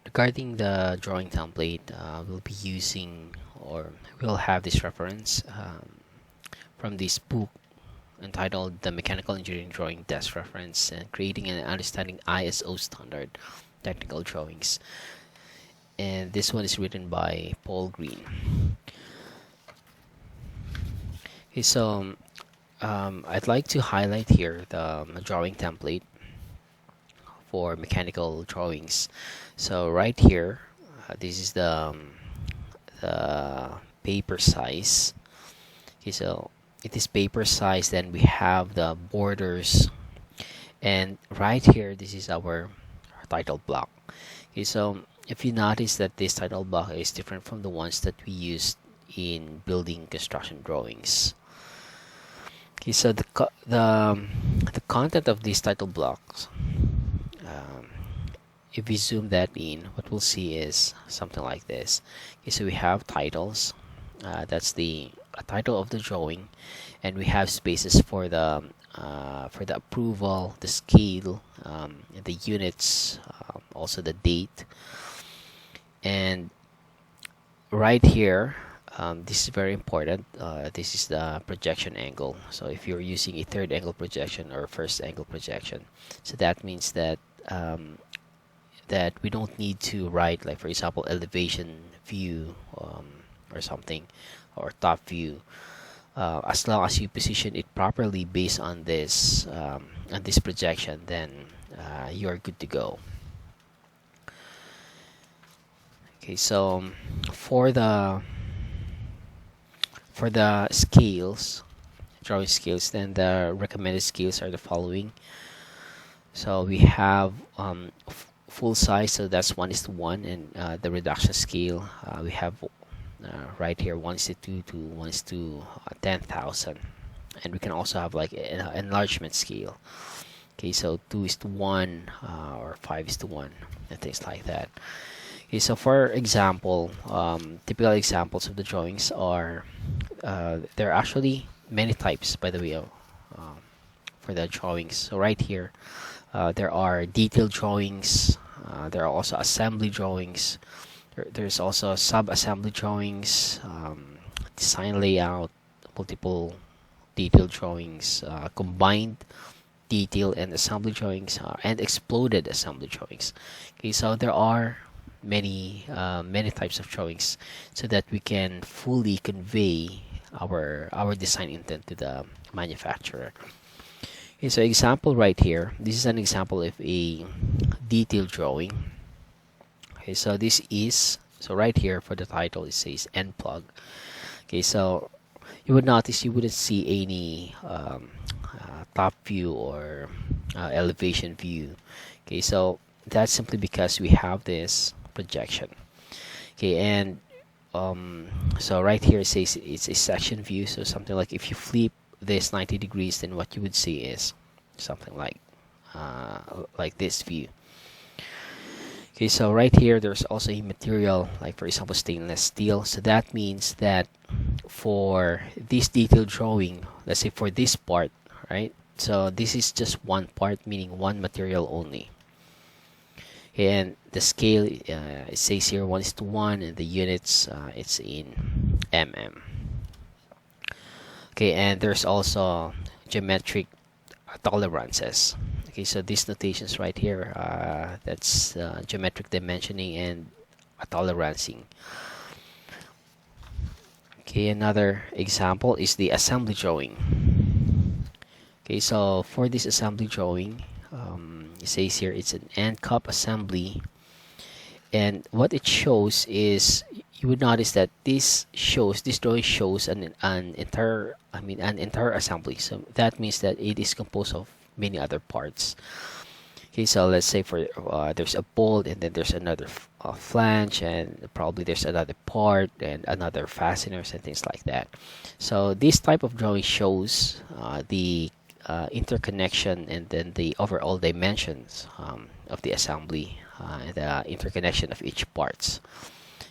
Regarding the drawing template, we'll be using, or we'll have this reference from this book entitled The Mechanical Engineering Drawing Desk Reference and Creating and Understanding ISO Standard Technical Drawings. And this one is written by Paul Green. Okay, so I'd like to highlight here the drawing template for mechanical drawings. So right here, this is the paper size. Okay, so it is paper size. Then we have the borders, and right here, this is our title block. Okay, so if you notice that this title block is different from the ones that we used in building construction drawings. Okay, so the content of these title blocks, if we zoom that in, what we'll see is something like this. Okay, so we have titles. That's the title of the drawing, and we have spaces for the approval, the scale, the units, also the date, and right here. This is very important. This is the projection angle. So if you're using a third angle projection or first angle projection, so that means that that we don't need to write, like for example, elevation view or something, or top view. As long as you position it properly based on this projection, then you're good to go. Okay, so for the scales, drawing scales, then the recommended scales are the following. So we have full size, so that's 1:1, and the reduction scale, we have right here 1:2 to 1:10,000, and we can also have like an enlargement scale. Okay, so 2:1 or 5:1 and things like that. Okay, so for example, typical examples of the drawings are there are actually many types, by the way, for the drawings. So right here, there are detailed drawings. There are also assembly drawings. There's also sub-assembly drawings, design layout, multiple detailed drawings, combined detail and assembly drawings, and exploded assembly drawings. Okay, so there are many types of drawings, so that we can fully convey our design intent to the manufacturer. Okay, so example right here, this is an example of a detailed drawing. Okay, so this is, so right here for the title it says end plug. Okay, so you would notice you wouldn't see any top view or elevation view. Okay, so that's simply because we have this projection. Okay, and so right here it says it's a section view, so something like if you flip this 90 degrees, then what you would see is something like this view. Okay, so right here there's also a material, like for example stainless steel, so that means that for this detailed drawing, let's say for this part, right, so this is just one part, meaning one material only. And the scale, it says here 1:1, and the units, it's in mm. Okay, and there's also geometric tolerances. Okay, so these notations right here, that's geometric dimensioning and tolerancing. Okay, another example is the assembly drawing. Okay, so for this assembly drawing, it says here it's an end cup assembly, and what it shows is, you would notice that this drawing shows an entire assembly. So that means that it is composed of many other parts. Okay, so let's say for there's a bolt, and then there's another flange, and probably there's another part and another fasteners and things like that. So this type of drawing shows the interconnection and then the overall dimensions of the assembly, and the interconnection of each parts.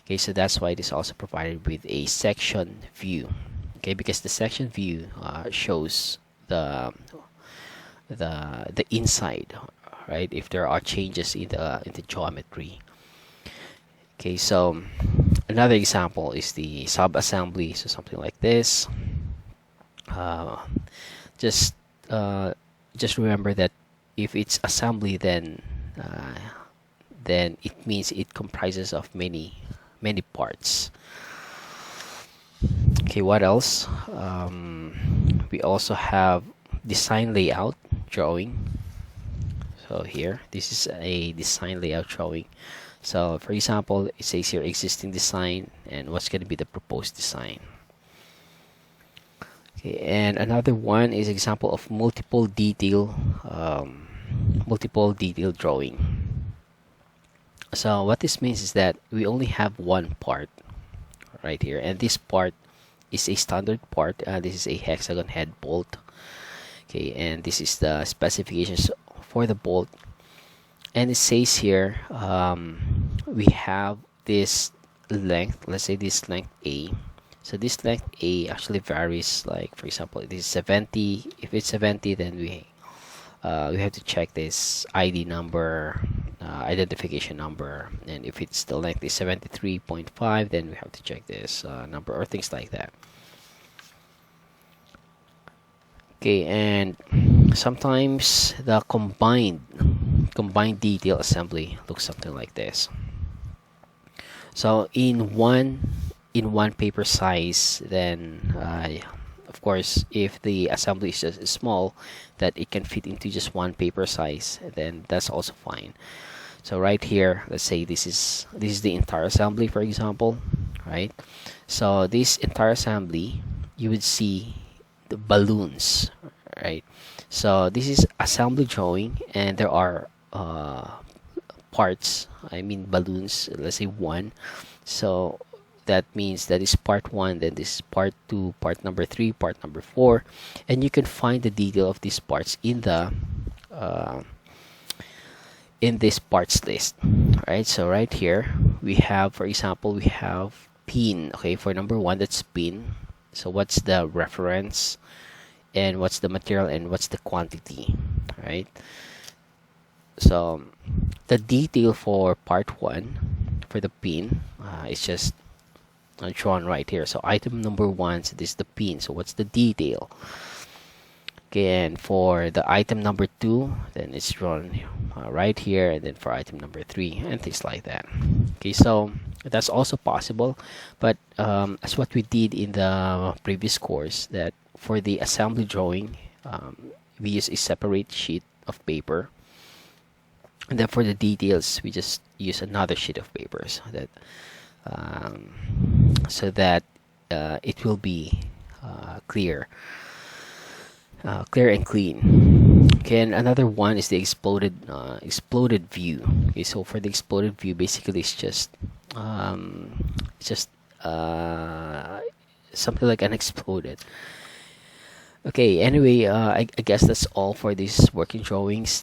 Okay, so that's why it is also provided with a section view. Okay, because the section view shows the inside, right? If there are changes in the geometry. Okay, so another example is the sub-assembly. So something like this. Uh, just just remember that if it's assembly, then it means it comprises of many parts. Okay, what else? We also have design layout drawing. So here, this is a design layout drawing. So for example, it says here existing design and what's going to be the proposed design. Okay, and another one is example of multiple detail drawing. So what this means is that we only have one part right here, and this part is a standard part. This is a hexagon head bolt. Okay, and this is the specifications for the bolt. And it says here we have this length. Let's say this length A. So this length A actually varies. Like for example, it is 70. If it's 70, then we have to check this ID number, identification number, and if it's the length is 73.5, then we have to check this number or things like that. Okay, and sometimes the combined detail assembly looks something like this. So in one paper size, then of course, if the assembly is just small, that it can fit into just one paper size, then that's also fine. So right here, let's say this is the entire assembly, for example, right? So this entire assembly, you would see the balloons, right? So this is assembly drawing, and there are parts. I mean balloons. Let's say 1. So that means that is part 1, then this is part 2, part number 3, part number 4, and you can find the detail of these parts in the in this parts list. Right, so right here we have, for example, we have pin. Okay, for number 1, that's pin. So what's the reference, and what's the material, and what's the quantity, right? So the detail for part 1 for the pin is just drawn right here. So item number 1, so this is the pin. So what's the detail? Okay, and for the item number 2, then it's drawn right here, and then for item number 3, and things like that. Okay, so that's also possible, but as what we did in the previous course, that for the assembly drawing, we use a separate sheet of paper, and then for the details, we just use another sheet of paper, so that it will be clear and clean. Okay, and another one is the exploded view. Okay, so for the exploded view, basically it's just something like unexploded. Okay, anyway, I guess that's all for these working drawings.